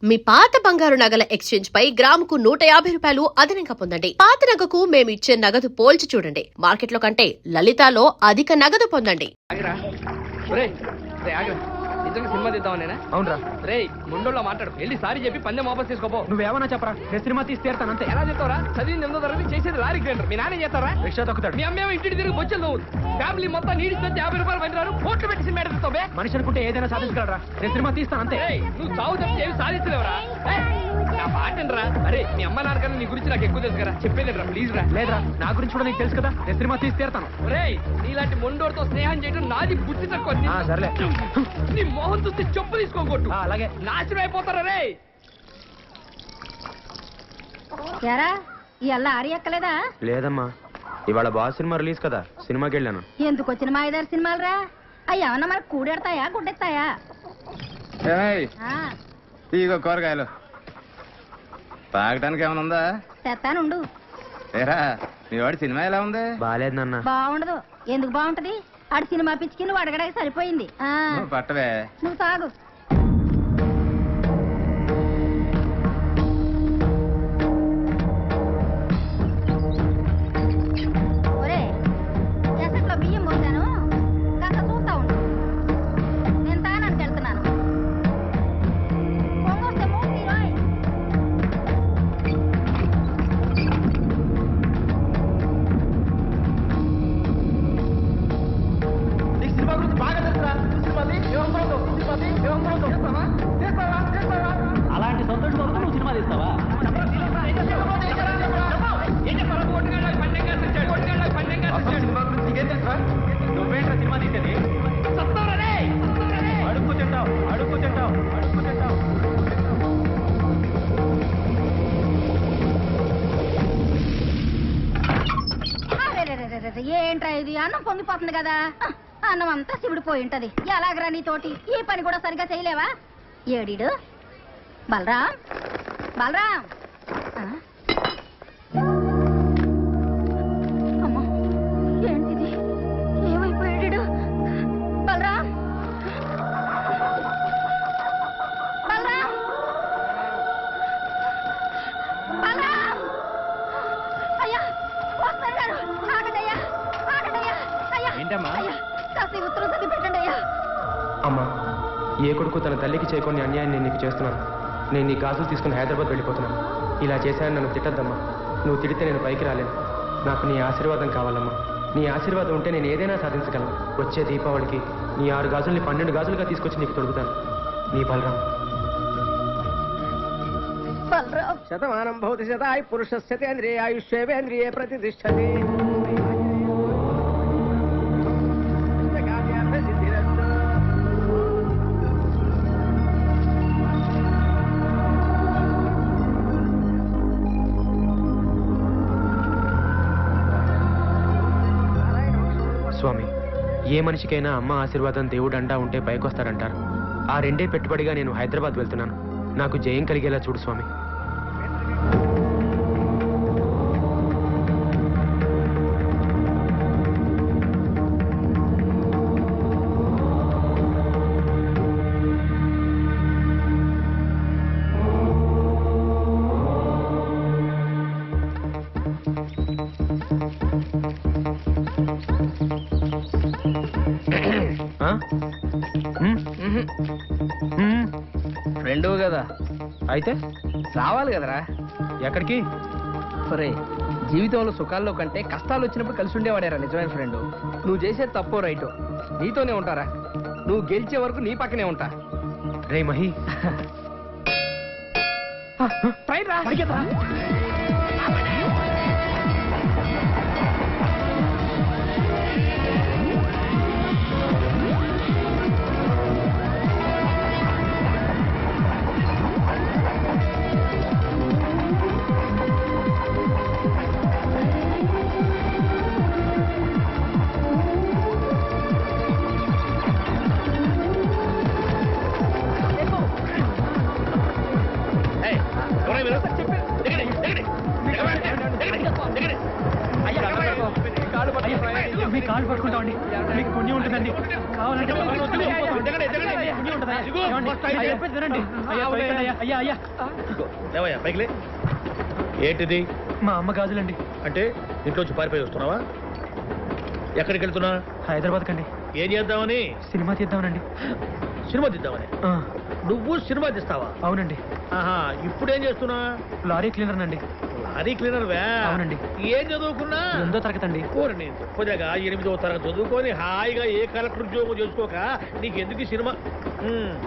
మీ పాత బంగారు నగల ఎక్స్చేంజ్ పై గ్రాముకు 150 రూపాయలు అదనంగా పొందండి. పాత నగకు మేము ఇచ్చే నగదు పోల్చి చూడండి. మార్కెట్లో కంటే లలితాలో అధిక నగదు పొందండి. సినిమా తీద్దామనేనా? అవునరా రే ముండోళ్ళ మాట్లాడు, వెళ్ళి సారీ చెప్పి పందెం వాపస్ తీసుకోపో. నువ్వేమన్నా చెప్పరా, నేను సినిమా తీసి తీరుతాను అంతే. ఎలా చెప్తావరా? చదివింది 8వ తరగతి, చేసేది లారీ గ్రైండర్. మీ నాన్న చేస్తారా? రిక్షా తొక్కుతాడు. మీ అమ్మేమో ఇంటికి తిరిగి బొచ్చలు నువ్వు ఫ్యామిలీ మొత్తం నీడిస్తే 50 రూపాయలు పనిరారు కోట్లు పెట్టి సినిమా ఎడుతావే. మనిషి అనుకుంటే ఏదైనా సాధించగలరా? నేను సినిమా తీస్తాను అంతే. నువ్వు చావు తప్పితే ఏమి సాధించలేవరా? నా పాటనరా? అరే మీ అమ్మ నాన్నకన్నా నీ గురించి నాకు ఎక్కువ తెలుసు కదా, చెప్పేదిరా ప్లీజ్ రా. లేదురా, నా గురించి కూడా నీకు తెలుసు కదా, నేను సినిమా తీసి తీరుతాను. రే నీలాంటి మొండోడితో స్నేహం చేయడం నాది బుద్ధి తక్కువ. సర్లే, నీ మోహన్ చూస్తే చెప్పు తీసుకోకూడదు. అలాగే నాశనం అయిపోతారా రే. యారా ఇవాళ ఆరి ఎక్కలేదా? లేదమ్మా, ఇవాళ బాస్ సినిమా రిలీజ్ కదా, సినిమాకి వెళ్ళాను. ఎందుకు వచ్చిన మా ఐదారు సినిమాలు రా? అవి ఏమన్నా మనకు కూడెడతాయా గుడ్డెత్తాయా? ఇగో కూరగాయలు తాగటానికి ఏమైనా ఉందా? తెత్తానుండు. ఏరా మీ వాడి సినిమా ఎలా ఉంది? బాలేదు నాన్న. బాగుండదు. ఎందుకు బాగుంటది? ఆడు సినిమా పిచ్చికి నువ్వు అడగడానికి సరిపోయింది. నువ్వు పట్టవే. నువ్వు తాగు. ఒరే ఎసట్లో బియ్యం పోసాను, కాస్త చూస్తా ఉండు. నేను తాగడానికి వెళ్తున్నాను. పొంగొస్తే మూసి రాయ్. సినిమా గురించి బాగా తెలుసురా. అలాంటి సంతోషం వరకు నువ్వు సినిమా తీస్తావా? నువ్వేంట్రా సినిమా తీసేది? అడుక్కు తింటావు, అడుక్కు తింటావు, అడుక్కు తింటావు. ఏంట్రా ఇది? అన్నం పొంగిపోతుంది కదా. అన్నం అంతా శివుడిపోయి ఉంటది. ఎలాగరా నీతోటి ఈ పని కూడా సరిగా చేయలేవా? ఏడీడు బలరాం, బలరాం. అమ్మా ఏంటిది? ఏమైపోయాడు బలరాం? బలరాం, బలరాం! అయ్యా వస్తున్నాడు. ఆగండయ్యా, ఆగండయ్యా. అయ్యా ఏంటమ్మా? అయ్యా కాస్త ఈ ఉత్తరం చదివి పెట్టండి అయ్యా. అమ్మా, ఏ కొడుకు తన తల్లికి చేయకుండా అన్యాయం నేను నీకు చేస్తున్నాను. నేను నీ గాజులు తీసుకుని హైదరాబాద్ వెళ్ళిపోతున్నాను. ఇలా చేశాను, నన్ను తిట్టద్దమ్మా. నువ్వు తిడితే నేను పైకి రాలేను. నాకు నీ ఆశీర్వాదం కావాలమ్మా. నీ ఆశీర్వాదం ఉంటే నేను ఏదైనా సాధించగలను. వచ్చే దీపావళికి నీ 6 గాజుల్ని 12 గాజులుగా తీసుకొచ్చి నీకు తొడుగుతాను. నీ బలరాం. బలరాం. శతమానం భవతి శతాయు పురుషస్యేంద్రియ ఆయుష్యేంద్రియే ప్రతిష్టతి. స్వామి, ఏ మనిషికైనా అమ్మ ఆశీర్వాదం దేవుడు అండా ఉంటే పైకొస్తాడంటారు. ఆ రెండే పెట్టుబడిగా నేను హైదరాబాద్ వెళ్తున్నాను. నాకు జయం కలిగేలా చూడు స్వామి. ఫ్రెండు కదా అయితే రావాలి కదరా. ఎక్కడికి? సరే జీవితంలో సుఖాల్లో కంటే కష్టాలు వచ్చినప్పుడు కలిసి ఉండేవాడేరా నిజమైన ఫ్రెండ్. నువ్వు చేసేది తప్పో రైటో నీతోనే ఉంటారా. నువ్వు గెలిచే వరకు నీ పక్కనే ఉంటా. రే మహి, ట్రైన్ రా. కాళ్ళు పట్టుకుంటామండి, మీకు పుణ్యం ఉంటుందండి. కావాలంటే పుణ్యం ఉంటుందా? ఏమండి? అయ్యా, చెప్పేది వినండి. అయ్యా, పైకండి అయ్యా. అయ్యా అయ్యా లేవయ్యా పైకిలే. ఏంటిది? మా అమ్మ గాజులండి. అంటే ఇంట్లోంచి పారిపోయి వస్తున్నావా? ఎక్కడికి వెళ్తున్నా? హైదరాబాద్ కండి. ఏం చేద్దామని? సినిమా తీద్దామనండి. సినిమా తీద్దామని? ఆ, నువ్వు సినిమా తీస్తావా? అవునండి. ఆహా, ఇప్పుడేం చేస్తున్నా? లారీ క్లీనర్ నండి. లారీ క్లీనర్ వే? అవునండి. ఏం చదువుకున్నా? 8వ తరగతి అండి. కోరని పొదగా 8వ తరగతి చదువుకొని హాయిగా ఏ కలెక్టర్ ఉద్యోగం చేసుకోక నీకెందుకు ఈ సినిమా?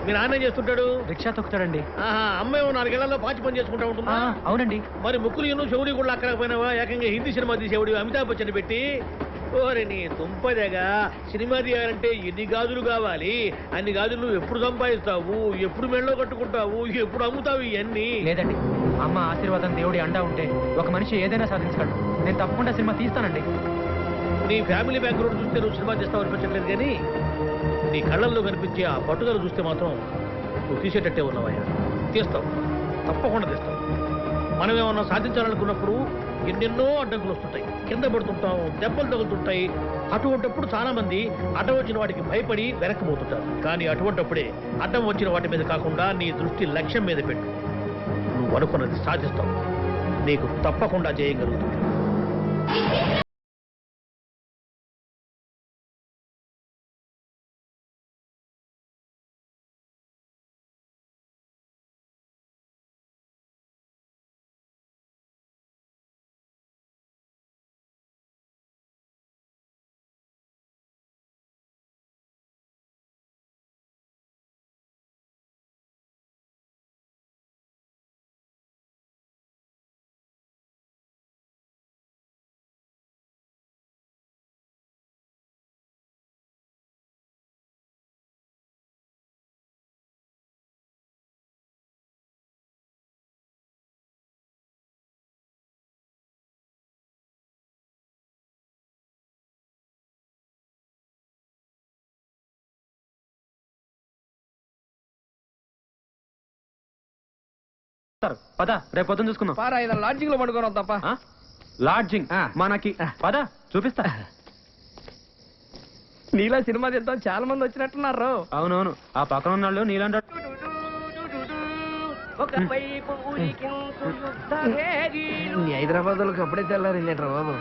మీ నాన్న ఏం చేస్తుంటాడు? రిక్షా తొక్కుతాడండి. ఆహా, అమ్మాయి 4 ఏళ్లలో పాచి పని చేసుకుంటా ఉంటుందా? అవునండి. మరి ముక్కులు ఎన్నో చెవులు కూడా అక్కడకపోయినావా? ఏకంగా హిందీ సినిమా తీసేవాడు అమితాబ్ బచ్చన్ పెట్టి. ఓరే నీ దుంపదగా, సినిమా తీయాలంటే ఎన్ని గాజులు కావాలి? అన్ని గాజులు నువ్వు ఎప్పుడు సంపాదిస్తావు? ఎప్పుడు మెళ్ళో కట్టుకుంటావు? ఎప్పుడు అమ్ముతావు ఇవన్నీ? లేదండి, అమ్మ ఆశీర్వాదం దేవుడి అండా ఉంటే ఒక మనిషి ఏదైనా సాధించగలడు. నేను తప్పకుండా సినిమా తీస్తానండి. నీ ఫ్యామిలీ బ్యాక్గ్రౌండ్ చూస్తే నువ్వు సినిమా తీస్తావు అనిపించట్లేదు, కానీ నీ కళ్ళల్లో కనిపించే ఆ పట్టుదల చూస్తే మాత్రం నువ్వు తీసేటట్టే ఉన్నావయ్యా. తీస్తావు, తప్పకుండా తీస్తావు. మనం ఏమన్నా సాధించాలనుకున్నప్పుడు ఎన్నెన్నో అడ్డంకులు వస్తుంటాయి, కింద పడుతుంటాం, దెబ్బలు తగులుతుంటాయి. అటువంటప్పుడు చాలా మంది అడ్డం వచ్చిన వాటికి భయపడి వెనక్కిపోతుంటారు. కానీ అటువంటప్పుడే అడ్డం వచ్చిన వాటి మీద కాకుండా నీ దృష్టి లక్ష్యం మీద పెట్టు. నువ్వు అనుకున్నది సాధిస్తావు, నీకు తప్పకుండా చేయగలుగుతుంది. పద, రేపు పొద్దున చూసుకుందాం. పారా ఇలా లాడ్జింగ్ లో పడుకొని వద్దాపా. లాడ్జింగ్ మనకి. పద చూపిస్తా. నీలా సినిమా తీద్దాం చాలా మంది వచ్చినట్టున్నారు. అవునవును, ఆ పక్కన ఉన్న వాళ్ళు నీలాంటి హైదరాబాద్ వాళ్ళకి అప్పుడే తెల్లారిందేట్రా బాబు.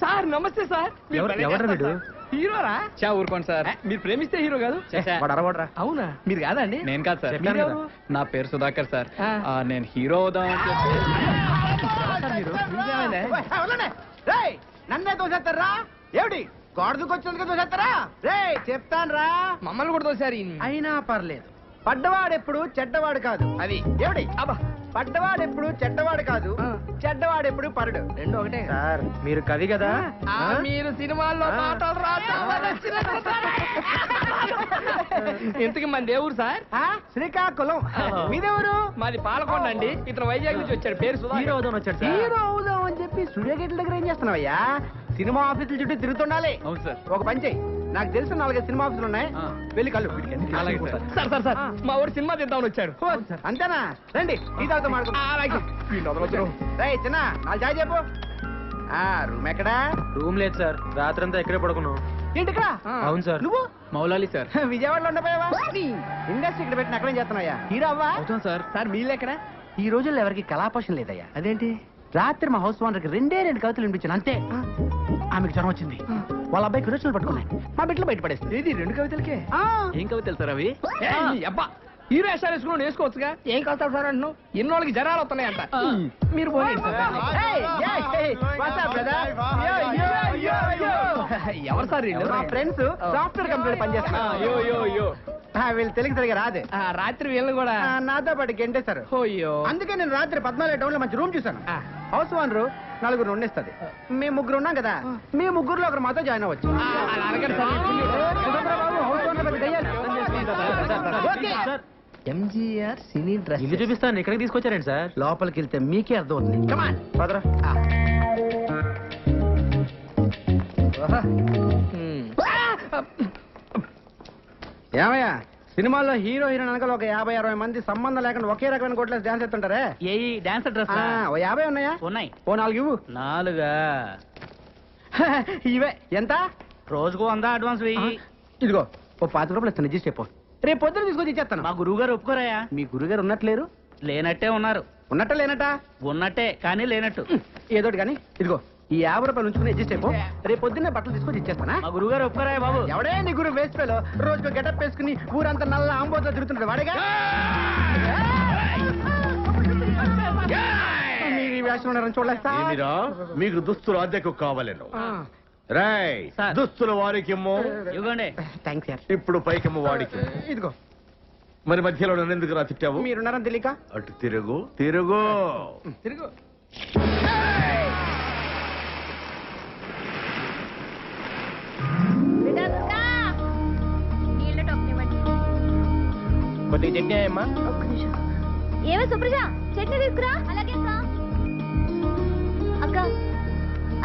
సార్ నమస్తే సార్. ఎవరు వీడు? హీరోరా? చా ఊరుకోండి సార్. మీరు ప్రేమిస్తే హీరో కాదు? వాడు అరవడరా. అవునా? మీరు కాదా అండి? నేను కాదు సార్. చెప్పాను కదా. నా పేరు సుధాకర్ సార్. ఆ. నేను హీరో అవుదాం. నన్నే తోసేస్తారా ఏమిటి? గోడకు వచ్చినందుకు తోసేస్తారా? రే చెప్తాను రా, మమ్మల్ని కూడా తోసారు. అయినా పర్లేదు, పడ్డవాడెప్పుడు చెడ్డవాడు కాదు. అది ఏమిటి? అబ్బా, పడ్డవాడెప్పుడు చెడ్డవాడు కాదు, చెడ్డవాడెప్పుడు పరుడు. రెండు ఒకటే సార్, మీరు కవి కదా. మీరు సినిమాల్లో మాటలు ఇంతకి మన దేవుడు సార్ శ్రీకాకుళం. మీరెవరు? మాది పాలకొండ అండి. ఇతను వైజాగ్ నుంచి వచ్చాడు. పేరు హీరో అవుదామని వచ్చాడు సార్. హీరో అవుదాం అని చెప్పి సూర్యగేట్ల దగ్గర ఏం చేస్తున్నావయ్యా? సినిమా ఆఫీసుల చుట్టూ తిరుగుతుండాలి. అవును సార్. ఒక పని చెయ్యి, నాకు తెలిసిన 4 సినిమా ఆఫీసులు ఉన్నాయి, వెళ్ళి కళ్ళు. అలాగే సార్. సార్ సార్ సార్, మా ఊరు సినిమా తీద్దామని వచ్చాడు. అంతేనా? రండి ఈ తాతో మాట్లాడుకుందాం. చిన్న 4 చాయ్ చెప్పు. రూమ్ ఎక్కడా? రూమ్ లేదు సార్, రాత్రంతా ఎక్కడే పడుకున్నాం. ఏంటి ఇక్కడ? అవును సార్. నువ్వు మౌలాలి సార్. విజయవాడలో ఉండపోయావా? ఇండస్ట్రీ ఇక్కడ పెట్టిన అక్కడేం చేస్తున్నాయా? హీరో అవ్వా? అవుతాం సార్. సార్ మీళ్ళు ఎక్కడ? ఈ రోజుల్లో ఎవరికి కళాపోషణ లేదయ్యా. అదేంటి? రాత్రి మా హౌస్ ఓనర్కి 2 కవితలు వినిపించాను అంతే. ఆమెకు జ్వరం వచ్చింది, వాళ్ళ అబ్బాయికి విరోచనలు పట్టుకున్నాయి, మా బిడ్డలు బయటపడేస్తుంది. ఇది 2 కవితలకే? ఏం కవితలు సార్ అవి? అబ్బా, హీరో వేషాలు వేసుకుని వేసుకోవచ్చుగా. ఏం కలుస్తావు సార్ అంటున్నావు? ఎన్నోళ్ళకి జరాలు వస్తున్నాయంట. మీరు ఎవరు సార్ వీళ్ళు? మా ఫ్రెండ్స్ సాఫ్ట్వేర్ కంపెనీ పనిచేస్తారు. వీళ్ళు తెలుగు సరిగా రాదే. రాత్రి వీళ్ళు కూడా నాతో పాటు గెంటేశారు. అందుకే నేను రాత్రి 14 టౌన్ లో మంచి రూమ్ చూసాను. House owner 4 ఉండేస్తుంది. మేము 3 ఉన్నాం కదా, మేము 3లో ఒకరు మాతో జాయిన్ అవ్వచ్చు. ఎంజీఆర్ సినీ డ్రెస్ ఇల్లు చూపిస్తాను, ఇక్కడికి తీసుకొచ్చారండి సార్. లోపలికి వెళ్తే మీకే అర్థం అవుతుంది. కమాన్ పదరా. ఏమయ్యా, సినిమాల్లో హీరో హీరోయిన్ అనగా ఒక 50-60 మంది సంబంధం లేకుండా ఒకే రకమైన కోట్లేసి డాన్స్ చేస్తుంటారే. ఏ డాన్స్ డ్రెస్ ఓ 50 ఉన్నాయా? ఉన్నాయి. ఓ 4 ఇవ్వు. 4 ఇవే ఎంత? రోజుకు 100 అడ్వాన్స్ వెయ్యి. ఇదిగో ఓ 5 రూపాయలు ఇస్తాను, అడ్జస్ట్ చెప్పు. రేపు పొద్దున తీసుకొచ్చి ఇచ్చేస్తాను. మా గురువు గారు ఒప్పుకోరాయా? మీ గురుగారు ఉన్నట్లేరు? లేనట్టే ఉన్నారు. ఉన్నట్ట లేనట? ఉన్నట్టే కానీ లేనట్టు. ఏదోటి కానీ ఇదిగో ఈ 50 రూపాయలు ఉంచుకుని అడ్జస్ట్ అయిపో. రేపు పొద్దున్నే బట్టలు తీసుకొచ్చి ఇచ్చేస్తానా? మా గురువు గారు ఒప్పుకోరాయా బాబు? ఎవడే నీ గురువు వేస్ట్ పేలో రోజుకు గెటప్ వేసుకుని ఊరంతా నల్ల ఆంబోతో తిరుగుతుంటాడు వాడేగా. మీరు ఈ వేషం ఉన్నారని చూడలేస్తా. ఏమిరా మీకు దుస్తులు అద్దెకు కావాలను? రాయ్ సార్. దుస్తులు వారికిమ్మో. ఇవ్వండి. Thanks sir. ఇప్పుడు పైకిమ్మ వాడికి. ఇదిగో మరి మధ్యలో నన్ను ఎందుకు రా తిట్టావు? మీరున్నారని తెలియక. అటు తిరుగు తిరుగు. తిరుగు. కొద్దిగా చట్నీ అమ్మా. ఏమో సుప్రజ, చట్నీ తీసుకురా. అలాగే అక్క.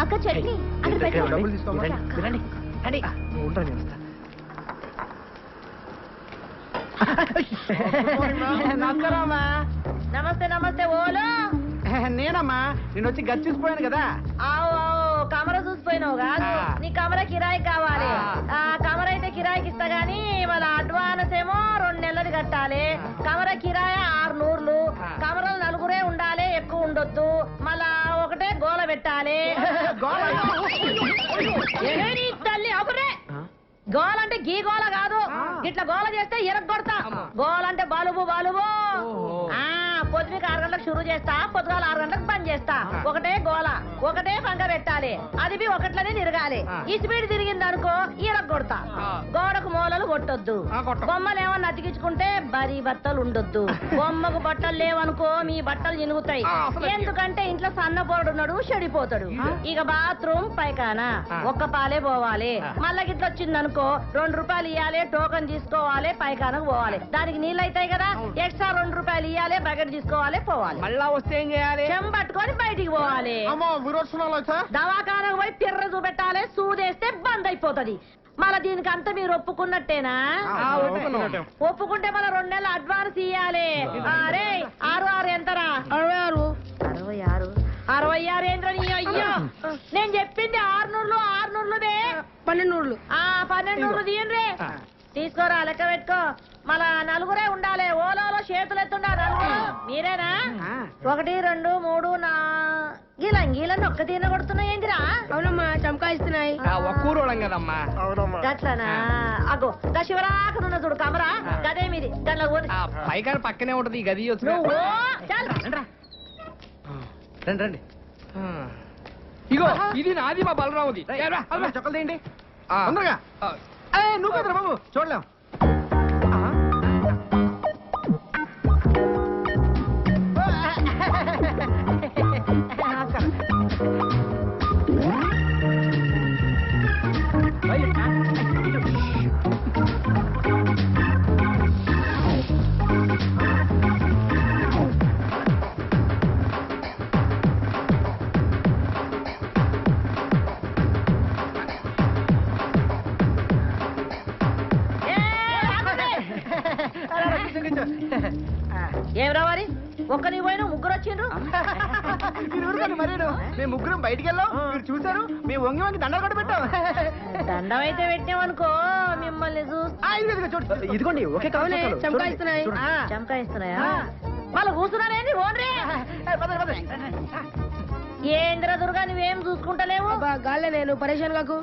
అక్క చట్నీ అక్కడ పెట్టు. డబ్బులు తీసుకోమా. వినండి. ఉంటాను నేను వస్తా. నమస్కారమ్మా. నమస్తే నమస్తే ఓలో. నేనమ్మా, నేను వచ్చి గది చూసిపోయాను కదా. ఆవు ఆవు కమర చూసిపోయినావు కాదు, నీ కమర కిరాయి కావాలి. ఆ కమర అయితే కిరాయికి ఇస్తా గానీ వాళ్ళ అడ్వాన్స్ ఏమో 2 నెలలు కట్టాలి. కమర కిరాయి 600. కమరలు 4 ఉండాలి, ఎక్కువ ఉండొద్దు. మళ్ళా ఒకటే గోల పెట్టాలి. ఏ నీ తల్లి ఒకరే గోల అంటే గీ గోల కాదు, ఇట్లా గోల చేస్తే ఎరగొడతా. గోల అంటే బలుబు బలుబు. పొద్దుకి 6 గంటలకు షురు చేస్తా, పొద్దుగాల 6 గంటలకు బంద్ చేస్తా. ఒకటే గోల, ఒకటే పంక పెట్టాలి. అది ఒకట్లనే తిరగాలి. ఈ స్పీడ్ తిరిగింది అనుకో ఎరగొడతా. గోడకు మూలలు కొట్టొద్దు. బొమ్మలు ఏమన్నా అతికించుకుంటే బరీ బట్టలు ఉండొద్దు. బొమ్మకు బట్టలు లేవనుకో మీ బట్టలు చినుగుతాయి. ఎందుకంటే ఇంట్లో సన్నపోడున్నాడు, చెడిపోతాడు. ఇక బాత్రూమ్ పైకానా ఒక్క పాలే పోవాలి. మళ్ళా గిట్ల వచ్చిందనుకో 2 రూపాయలు ఇవ్వాలి, టోకన్ తీసుకోవాలి, పైకానకు పోవాలి. దానికి నీళ్ళు అవుతాయి కదా, ఎక్స్ట్రా 2 రూపాయలు ఇవ్వాలి, బకెట్ తీసుకోవాలి, పోవాలి. మళ్ళా వస్తే ఏం చేయాలి? చెంబట్టుకొని బయటికి పోవాలి. దవాఖానకు పోయి పిర్ర చూపెట్టాలి, సూదేస్తే బంద్ అయిపోతది. మళ్ళా దీనికి అంతా మీరు ఒప్పుకున్నట్టేనా? ఒప్పుకుంటే మళ్ళీ 2 నెలలు అడ్వాన్స్ ఇయ్యాలి. అరే 6 ఎంతరా? 66. 66 ఏంద్రని? అయ్యో నేను చెప్పింది 600. 600దే 1200. 1200 తీయండి. తీసుకోరా, లెక్క పెట్టుకో. మళ్ళా 4 ఉండాలి. ఓలోలో చేతులు ఎత్తుండా 4. మీరేనా? 1 2 3 4 గీలని ఒక్క తీన కొడుతున్నాయి ఏంటిరా? అవునమ్మా, చమకాయిస్తున్నాయి. ఒక్కూరోళం కదమ్మా. గట్లనా? అగో గా శివరాకనున్న చూడు కమరా, గదే మీది. గట్ల పైకాడ పక్కనే ఉంటది ఈ గది. నువ్వు చాలు. రండి రండి. ఇగో ఇది నాది, మా బలరావుది. చొక్కలు తీయండి తొందరగా. నువ్వు కదరా బాబు, చూడలేం. ఏం రావాలి? ఒక్క నీ పోయిన 3 వచ్చిండ్రు. మరేను మేము 3 బయటికి వెళ్ళాం, మీరు చూసారు. మేము వంగి వంగి దండలు కూడా పెట్టాం. దండం అయితే పెట్టామనుకో మిమ్మల్ని చూసి ఇదిగోండి ఒకే చమకాయిస్తున్నాయి. చంకాయిస్తున్నాయా? వాళ్ళు కూర్చున్నారేంటి? ఓన్రే ఏంద్ర దుర్గా, నువ్వేం చూసుకుంటలేవు? గాల్లే నేను పరేషాన్ కాకు.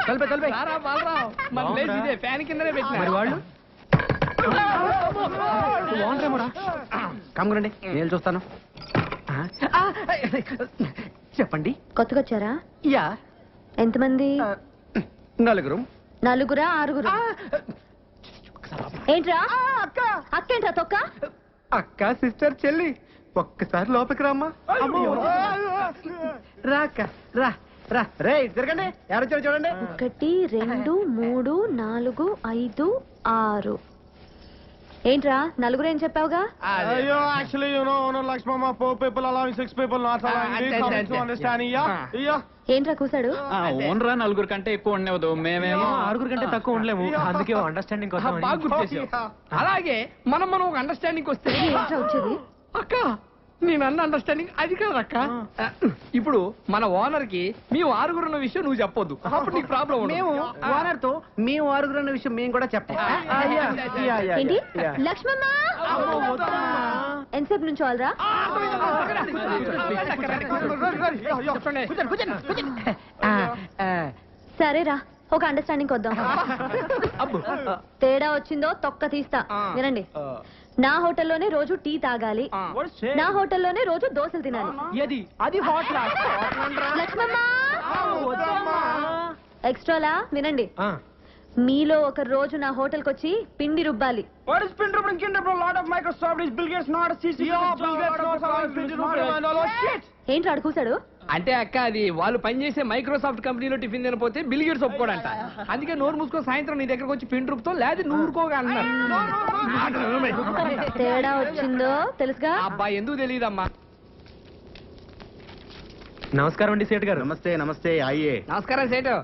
తలపే తలపే ఫ్యాన్ కిందనే మరి వాళ్ళు కమ్మురండి నేను చూస్తాను. చెప్పండి. కొత్తగా వచ్చారా? యా ఎంతమంది? నలుగురు. నలుగురా ఆరుగురు? ఏంట్రా అక్క అక్కేంట్రా తొక్క? అక్క సిస్టర్ చెల్లి ఒక్కసారి లోపలికి రామ్మా. రా అక్క రా రా. రే తిరగండి, ఎవరు వచ్చారు చూడండి. 1 2 3 4 5 6. ఏంట్రా నలుగురు ఏం చెప్పావుగా? అయ్యో actually you know owner Lakshmamma 4 people allowing 6 people not allowing me come to understanding yeah. ఏంట్రా కూసాడు? ఓనరా నలుగురు కంటే ఎక్కువ ఉండేవద్దు, మేమేమో ఆరుగురు కంటే తక్కువ ఉండలేము, అందుకే అండర్స్టాండింగ్ కోసం బాగా గుర్తు చేసావు. అలాగే మనం ఒక అండర్స్టాండింగ్ వస్తే ఏంట్రా వచ్చేది? అక్క నేను అన్న అండర్స్టాండింగ్ అది కాదు అక్క. ఇప్పుడు మన ఓనర్ కి మేము ఆరుగురు ఉన్న విషయం నువ్వు చెప్పొద్దు, అప్పుడు నీకు ప్రాబ్లం. మేము ఓనర్ తో మేము ఆరుగురు అన్న విషయం మేము కూడా చెప్పాం. ఏంటి లక్ష్మమ్మ ఎంతసేపు నుంచి వాళ్ళరా? సరేరా ఒక అండర్స్టాండింగ్ వద్దాం. తేడా వచ్చిందో తొక్క తీస్తా. వినండి, నా హోటల్లోనే రోజు టీ తాగాలి, నా హోటల్లోనే రోజు దోశలు తినాలి. అది హోటల్. లక్ష్మమ్మ ఎక్స్ట్రాలా వినండి, మీలో ఒక రోజు నా హోటల్ కి వచ్చి పిండి రుబ్బాలి. ఏంటి ఆడు కూసాడు? అంటే అక్క అది వాళ్ళు పనిచేసే మైక్రోసాఫ్ట్ కంపెనీలో టిఫిన్ తినపోతే బిల్ గేట్స్ ఒప్పుకోడంట. అందుకే నోరు మూసుకొని సాయంత్రం నీ దగ్గరకు వచ్చి పిండి రూపుతో లేదా నూరుకోగా అన్నారు. తేడా వచ్చిందో తెలుసుగా? అబ్బా ఎందుకు తెలియదమ్మా. నమస్కారం అండి సేట్ గారు. నమస్తే నమస్తే అయ్యే. నమస్కారం సేటు.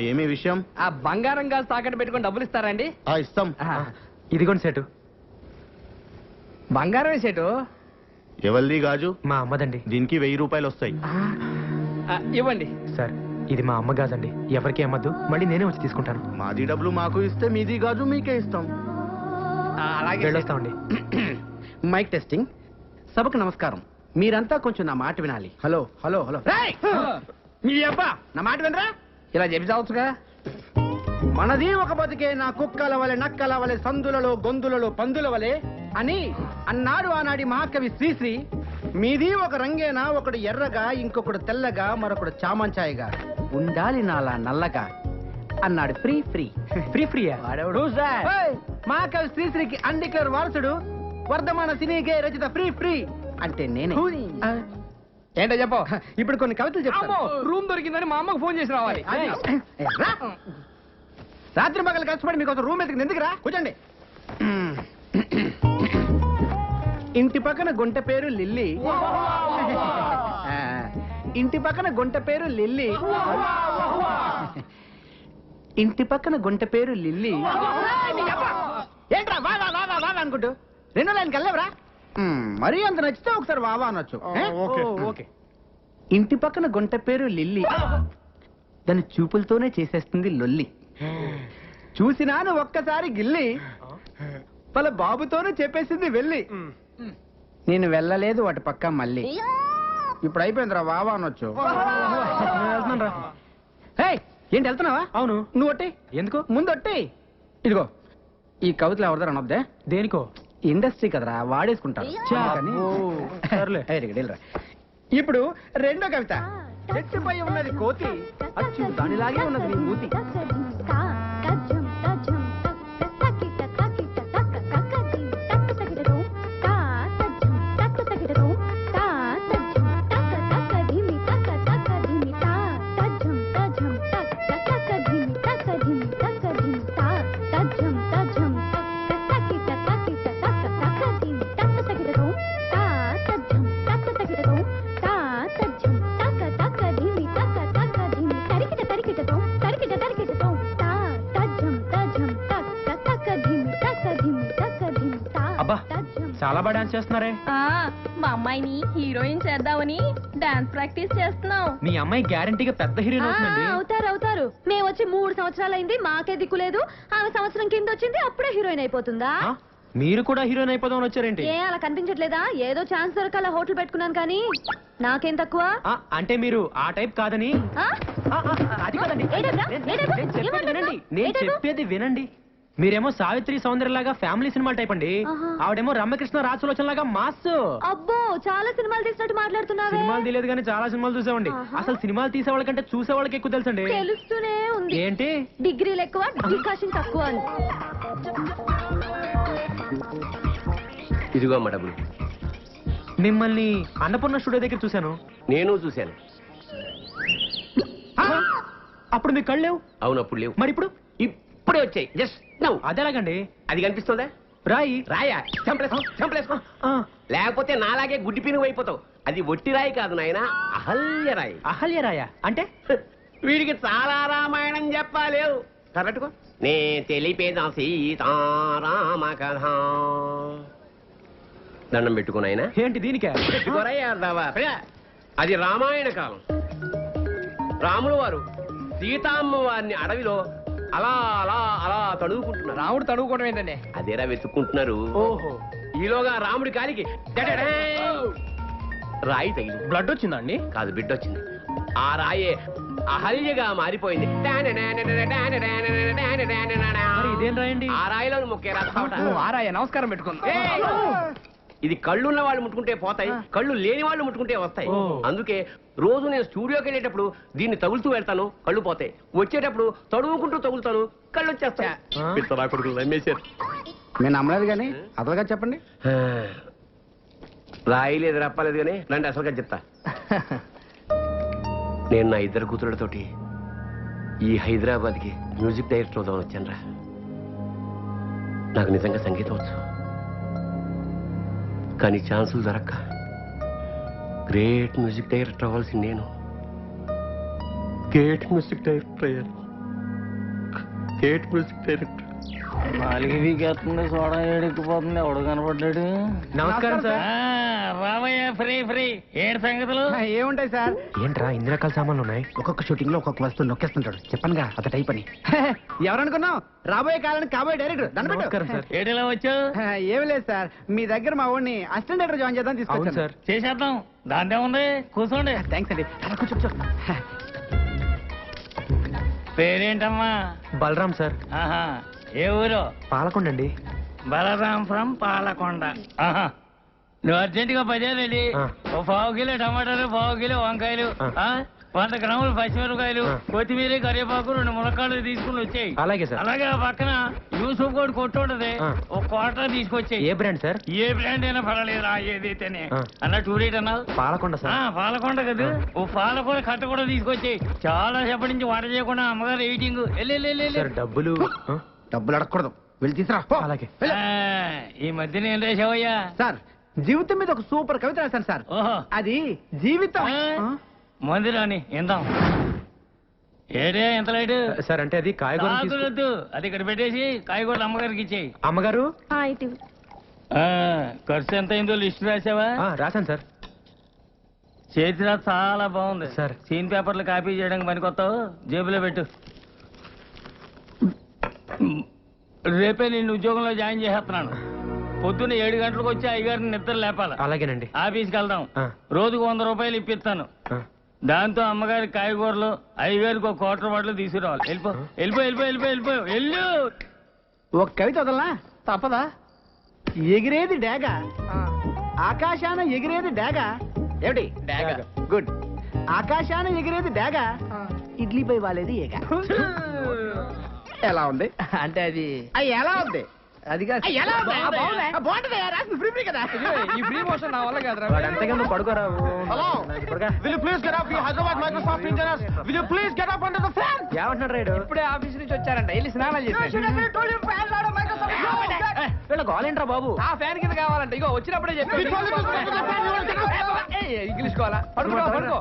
ఏమి విషయం? ఆ బంగారం గాజు తాకట్టు పెట్టుకొని డబ్బులు ఇస్తారండి? ఇస్తాం. ఇదిగోండి సేటు. బంగారమే సేటు. ఎవరిది గాజు? మా అమ్మదండి. దీనికి 1000 రూపాయలు వస్తాయి. ఇవ్వండి సార్ ఇది మా అమ్మ గాజండి, ఎవరికి అమ్మద్దు, మళ్ళీ నేనే వచ్చి తీసుకుంటాను. మాది డబ్బులు మాకు ఇస్తే మీది గాజు మీకే ఇస్తాం. అలాగే వెళ్ళొస్తామండి. Mic testing. సభకు నమస్కారం. మీరంతా కొంచెం నా మాట వినాలి. Hello hello hello. మీ అబ్బా నా మాట వినరా? ఇలా చెప్పి చావచ్చుగా. మనది ఒక బతికే, నా కుక్కల వలె నక్కల వలె సందులలో గొంతులలో పందుల వలె అని అన్నాడు ఆనాడి మహాకవి శ్రీశ్రీ. మీది ఒక రంగేనా, ఒకడు ఎర్రగా, ఇంకొకడు తెల్లగా, మరొకడు చామంచాయిగా, ఉండాలి నాలా నల్లగా అన్నాడు ఫ్రీ ఫ్రీ. ఫ్రీ ఫ్రీయా? మహాకవి శ్రీశ్రీకి అన్డిక్లేర్ వారసుడు, వర్ధమాన సినీకే రచిత ఫ్రీ ఫ్రీ అంటే నేనే. ఏంటో చెప్పు. ఇప్పుడు కొన్ని కవితలు చెప్తాను. రూమ్ దొరికిందని మా అమ్మకు ఫోన్ చేసి రావాలి. రా. రాత్రి మగలు కష్టపడి మీకు ఒక రూమ్ ఎత్తుకుని ఎందుకురా? కూర్చోండి. ఇంటి పక్కన గుంట పేరు లిల్లీ, ఇంటి పక్కన గుంట పేరు లిల్లీ, ఇంటి పక్కన గుంట పేరు లిల్లీ. ఏంట్రా వా వా వా వా అనుకుంటూ రెండో లైన్కి వెళ్ళవరా? మరీ అంత నచ్చితే ఒకసారి వావా అనొచ్చు. ఓకే. ఇంటి పక్కన గుంట పేరు లిల్లీ, దాని చూపులతోనే చేసేస్తుంది లొల్లి. చూసినాను ఒక్కసారి గిల్లి, వాళ్ళ బాబుతోనే చెప్పేసింది వెళ్ళి. నేను వెళ్ళలేదు వాటి పక్క మళ్ళీ. ఇప్పుడు అయిపోయిందిరా వావా అనొచ్చు. ఏంటి వెళ్తున్నావా? అవును. నువ్వు ఒట్టి ఎందుకు? ముందు ఒట్టి. ఇదిగో ఈ కవితలు ఎవరిదారు అనొద్దే. దేనికో? ఇండస్ట్రీ కదరా, వాడేసుకుంటారు. ఇప్పుడు రెండో కవిత. చెట్టుపై ఉన్నది కోతి, అచ్చు దానిలాగే ఉన్నది నీ మూతి. చాలా బాగా డాన్స్ చేస్తున్నారే. మా అమ్మాయిని హీరోయిన్ చేద్దామని డాన్స్ ప్రాక్టీస్ చేస్తున్నాం. మీ అమ్మాయి గ్యారంటీగా పెద్ద హీరోయిన్ అవుతుందండి. అవుతారు. మేము వచ్చి 3 సంవత్సరాలు అయింది, మాకే దిక్కులేదు. ఆమె సంవత్సరం కింద వచ్చింది, అప్పుడే హీరోయిన్ అయిపోతుందా? మీరు కూడా హీరోయిన్ అయిపోదామని వచ్చారేంటి? ఏ అలా కనిపించట్లేదా? ఏదో ఛాన్స్ దొరకాల హోటల్ పెట్టుకున్నాను కానీ నాకేం తక్కువ? అంటే మీరు ఆ టైప్ కాదని. ఆ? అది కాదండి. ఏడబ్బా? ఏడబ్బా? నేను చెప్పేది ఏమన్నా? వినండి. నేను ఏడబ్బా? చెప్పేది వినండి. మీరేమో సావిత్రి సౌందర్యలాగా ఫ్యామిలీ సినిమా టైప్ అండి. ఆహా. ఆవిడేమో రమ్యకృష్ణ రాజసులోచన లాగా మాస్. అబ్బో చాలా సినిమాలు తీసినట్టు మాట్లాడుతున్నావే. సినిమాలు తీయలేదు కానీ చాలా సినిమాలు చూసామండి. ఆహా. అసలు సినిమాలు తీసే వాళ్ళకంటే చూసే వాళ్ళకి ఎక్కువ తెలుసండి. తెలుస్తూనే ఉంది. ఏంటి? డిగ్రీలు ఎక్కువ డికాషన్ తక్కువ అని. ఇదిగో అమ్మ డబ్బులు. మిమ్మల్ని అన్నపూర్ణ స్టూడియో దగ్గర చూశాను. నేను చూశాను. అప్పుడు మీ కళ్ళు లేవు. అవును, అప్పుడు లేవు. మరి ఇప్పుడు? ఇప్పుడే వచ్చాయి. Just now. అదేలాగండి? అది కనిపిస్తుందా? రాయి. రాయా? చంపలేసుకో. లేకపోతే నాలాగే గుడ్డి పినుగు అయిపోతావు. అది ఒట్టి రాయి కాదు నాయన, అహల్య రాయి. అహల్య రాయ అంటే? వీడికి చాలా రామాయణం చెప్పాలేవు. కరెక్ట్గా నే తెలిపేదా సీతారామ కథ. దండం పెట్టుకున్నాయన. ఏంటి దీనికే? అది రామాయణ కాలం. రాములు వారు సీతామ్మ వారిని అడవిలో అలా అలా అలా తడువుకుంటున్నారు. రాముడు తడువుకోవడం ఏంటండి? అదేరా వెతుక్కుంటున్నారు. ఓహో. ఈలోగా రాముడి కాలికి డడడే రాయి తగిలి బ్లడ్ వచ్చిందండి? కాదు, బిడ్డ వచ్చింది. ఆ రాయే అహల్యగా మారిపోయింది. మరి ఇదేం రాయండి? ఆ రాయిలో మొక్కేరా. ఆరాయ నమస్కారం పెట్టుకుందాం. ఇది కళ్ళున్న వాళ్ళు ముట్టుకుంటే పోతాయి, కళ్ళు లేని వాళ్ళు ముట్టుకుంటే వస్తాయి. ఓ. అందుకే రోజు నేను స్టూడియోకి వెళ్ళేటప్పుడు దీన్ని తగులుతూ వెళ్తాను, కళ్ళు పోతాయి. వచ్చేటప్పుడు తడువుకుంటూ తగులుతాను, కళ్ళు వచ్చేస్తాయి. ఆ? పిత్తరా కొడుకులు నమ్మేశారు. నేను నమ్మలేదు కానీ అసలుగా చెప్పండి. రాయలేదు రప్పలేదు కానీ రండి అసలుగా చెప్తా. నేను నా ఇద్దరు కూతురులతోటి ఈ హైదరాబాద్కి మ్యూజిక్ డైరెక్టర్ అవుదామని వచ్చానురా. నాకు నిజంగా సంగీతం వచ్చు, కానీ ఛాన్సులు దొరక్క గ్రేట్ మ్యూజిక్ డైరెక్టర్ అవ్వాల్సి నేను గ్రేట్ మ్యూజిక్ డైరెక్టర్ అయ్యాను. Great music director. నాలుగు వీకేస్తుంది, సోడా ఏడెక్కిపోతుంది. ఎవడు కనపడ్డాడు? నమస్కారం సార్. Ramayya free free. ఏడు సంగతులు ఏముంటాయి సార్? ఏంట్రా ఇన్ని రకాల సామాన్లు ఉన్నాయి? ఒక్కొక్క షూటింగ్ లో ఒక్కొక్క వస్తువు నొక్కేస్తుంటాడు. చెప్పనుగా అత టైప్ అని. ఎవరనుకున్నావు? రాబోయే కాలానికి కాబోయే డైరెక్టర్. నమస్కారం సార్. ఏడిలా వచ్చావు? ఏమి లేదు సార్, మీ దగ్గర మా వాడిని అసిస్టెంట్ డైరెక్టర్ జాయిన్ చేద్దాం అవును తీసుకొచ్చాను. సార్. చేసేద్దాం, దాందే ఉంది. కూర్చోండి. థ్యాంక్స్ అండి. అలా కూర్చో. పేరేంటమ్మా? బలరాం సార్. ఆహా. ఏ ఊరు? పాలకొండ అండి. బలరాం ఫ్రం పాలకొండ. ఆహా. నువ్వు అర్జెంటుగా 10 రెడీ. ఆ. ఓ 1/2 కిలో టమాటాలు, 1/2 కిలో వంకాయలు, ఆ. 100 గ్రాములు పచ్చిమిరపకాయలు, ఆ. కొత్తిమీర, కరివేపాకు, 2 ములక్కాడలు తీసుకుని వచ్చాయి. అలాగే సార్. అలాగే ఆ పక్కన యూసుఫ్ కూడా కొట్టు ఉంటది, ఆ. ఒక క్వార్టర్ తీసుకొచ్చాయి. ఏ బ్రాండ్ సార్? ఏ బ్రాండ్ అయినా పర్వాలేదు, ఏదైతేనే. ఆ. అన్న టూరేట్ అన్నావు? పాలకొండ సార్. పాలకొండ కదా. ఓ పాలకొండ కట్ట కూడా తీసుకొచ్చాయి. చాలా సేపటి నుంచి వంట చేయకుండా అమ్మగారు ఎయిటింగ్. సార్ డబ్బులు? డబ్బులు అడగకూడదు, వెళ్ళి తీసురా. అలాగే. ఈ మధ్యన ఏం రాసావయ్యా? సార్, జీవితం మీద ఒక సూపర్ కవిత రాశాను సార్. ఓహో. అది జీవితం. మందు రాని ఇందాం. ఏడే ఎంత లైట్? సార్ అంటే అది కాయగూర వద్దు, అది ఇక్కడ పెట్టేసి కాయగూరలు అమ్మగారికి ఇచ్చేయి. అమ్మగారు ఖర్చు ఎంత అయిందో లిస్ట్ రాసావా? రాశాను సార్. చేతిరా చాలా బాగుంది సార్. సీన్ పేపర్లు కాపీ చేయడానికి పనికొస్తావు, జేబులో పెట్టు. రేపే నేను ఉద్యోగంలో జాయిన్ చేసేస్తున్నాను. పొద్దున్న 7 గంటలకు వచ్చి అయ్యగారిని నిద్ర లేపాలి. అలాగేనండి. ఆఫీస్కి వెళ్దాం. ఆ. రోజుకు 100 రూపాయలు ఇప్పిస్తాను. దాంతో అమ్మగారి కాయగూరలు, అయ్యగారికి ఒక క్వార్టర్ బాటిల్ తీసుకురావాలి. వెళ్ళిపో వెళ్ళిపో వెళ్ళిపో వెళ్ళిపో వెళ్ళిపో వెళ్ళు. ఒక కవిత వదలనా? తప్పదా? ఎగిరేది డేగ, ఆకాశాన ఎగిరేది డేగ. ఏమిటి? డేగ. గుడ్. ఆకాశాన ఎగిరేది డేగ, ఇడ్లీపై వాలేది ఏగ. ఎలా ఉంది? అంటే అది ఎలా ఉంది? అది కాదు. బాగుంటది, రాసింది ఫ్రీ ఫ్రీ కదా. ఈ ఫ్రీ మోషన్ నా వల్ల కాదురా. ఎంతగా పడుకోరా. Will you please get up, you Hyderabad Microsoft engineers? Will you please get up under the fan? ఏమంటున్నాడు రైడు? ఇప్పుడే ఆఫీస్ నుంచి వచ్చారంట, వెళ్ళి స్నానాలు చేసి. వీళ్ళ గోలేంట్రా బాబు? ఆ ఫ్యాన్ కింద కావాలంట. ఇగో వచ్చినప్పుడే చెప్పి ఇంగ్లీష్ కావాలా? పడుకో పడుకో.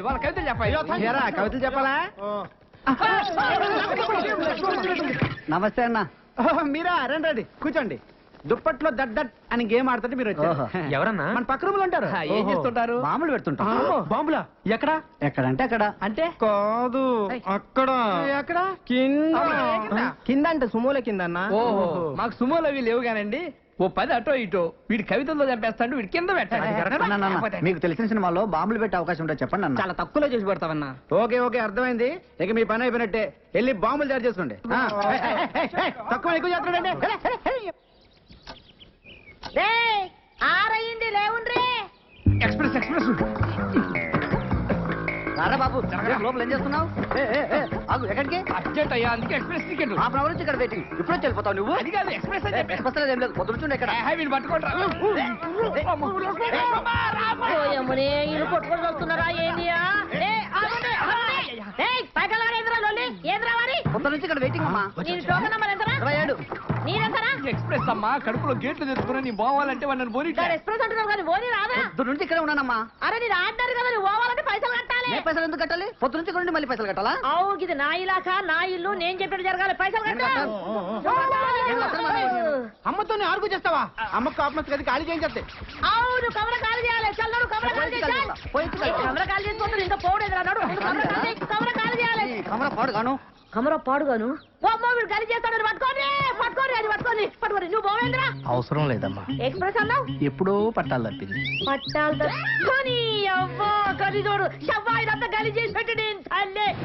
వాళ్ళ కవితలు చెప్పాలి. కవితలు చెప్పాలా? నమస్తే అన్న. మీరా? రండి రండి, కూర్చోండి. దుప్పట్లో దట్ దట్ అని గేమ్ ఆడుతుంటే మీరు వచ్చారు. ఎవరన్నా? మన పక్క రూములు ఉంటారు. ఏం చేస్తుంటారు? బాంబులు పెడుతుంటారు. బాంబులా? ఎక్కడా? ఎక్కడంటే అక్కడ. అంటే కాదు, అక్కడ. ఎక్కడ? కింద. కింద అంటే సుమోల కింద అన్న. ఓహో, మాకు సుమోలు అవి లేవు కానండి. ఓ 10 అటో ఇటో వీడి కవితల్లో చంపేస్తాడు, వీడి కింద పెట్టాడు. మీకు తెలిసిన సినిమాలో బాంబులు పెట్టే అవకాశం ఉంటే చెప్పండి అన్న. చాలా తక్కువలో చేసి పెడతావన్నా. ఓకే ఓకే అర్థమైంది. ఇక మీ పని అయిపోయినట్టే. వెళ్ళి బాంబులు తయారు చేసుకోండి. తక్కువ ఎక్కువ చేస్తున్నాడండి. ఆరయింది లేవుండ్రీ. Express express. రారా బాబు, లోపల ఏం చేస్తున్నావు? ఆగు, ఎక్కడికి? అర్జెంట్ అయ్యా, అందుకే ఎక్స్ప్రెస్ టికెట్. హాఫ్ అవర్ నుంచి ఇక్కడ వెయిటింగ్. ఇప్పుడు వెళ్ళిపోతావు నువ్వు? అది కాదు ఎక్స్ప్రెస్ అని చెప్పి. ఎక్స్ప్రెస్ ఏం లేదు, పొద్దున ఇక్కడ. వీడు పట్టుకోండి. ఓయమ్మనే ఇల్లు కొట్టుకొని వస్తున్నారా ఏందియా? పొద్దున నుంచి ఇక్కడ వెయిటింగ్ అమ్మా. నేను టోకన్ నంబర్ ఎంతరా? 27. నీరెంతరా? ఎక్స్ప్రెస్ అమ్మా, కడుపులో గేట్లు తెచ్చుకుని నీ పోవాలంటే వాడిని పోనీ. ఎక్స్ప్రెస్ అంటున్నావు కానీ ఓని రాదా? పొద్దున నుంచి ఇక్కడే ఉన్నానమ్మా. అరే నేను ఆడినారు కదా, నువ్వు పోవాలంటే పైసలు కట్టాలి. ఏ పైసలు ఎందుకు కట్టాలి? పొద్దున నుంచి ఇక్కడ నుండి మళ్ళీ పైసలు కట్టాలా? అవు ఇది నా ఇలాకా, నా ఇల్లు, నేను చెప్పినట్టు జరగాలి. పైసలు కట్టాలి. అమ్మతో ఆర్గు చేస్తావా? అమ్మకు కాపమస్ గది ఖాళీ చేయించే. అవును కమర ఖాళీ చేయాలి. చల్లరు కమర ఖాళీ చేయాలి. కమర ఖాళీ చేసుకుంటారు, ఇంకా పోడేదిరా నడు. కమర ఖాళీ చేయాలి. కమరా పాడు గాను. కమర పాడుగాను. అమ్మో వీడు ఖాళీ చేస్తాడు. పట్టుకోండి పట్టుకోండి, అది పట్టుకోండి పట్టుకోండి. నువ్వు పోవేంద్రా? అవసరం లేదమ్మా, ఎక్స్ప్రెస్ అన్నావు. ఎప్పుడో పట్టాలు తప్పింది. పట్టాలు కానీ అవ్వా కది చూడు, షవ్వా ఇదంతా ఖాళీ చేసి పెట్టి నేను తల్లే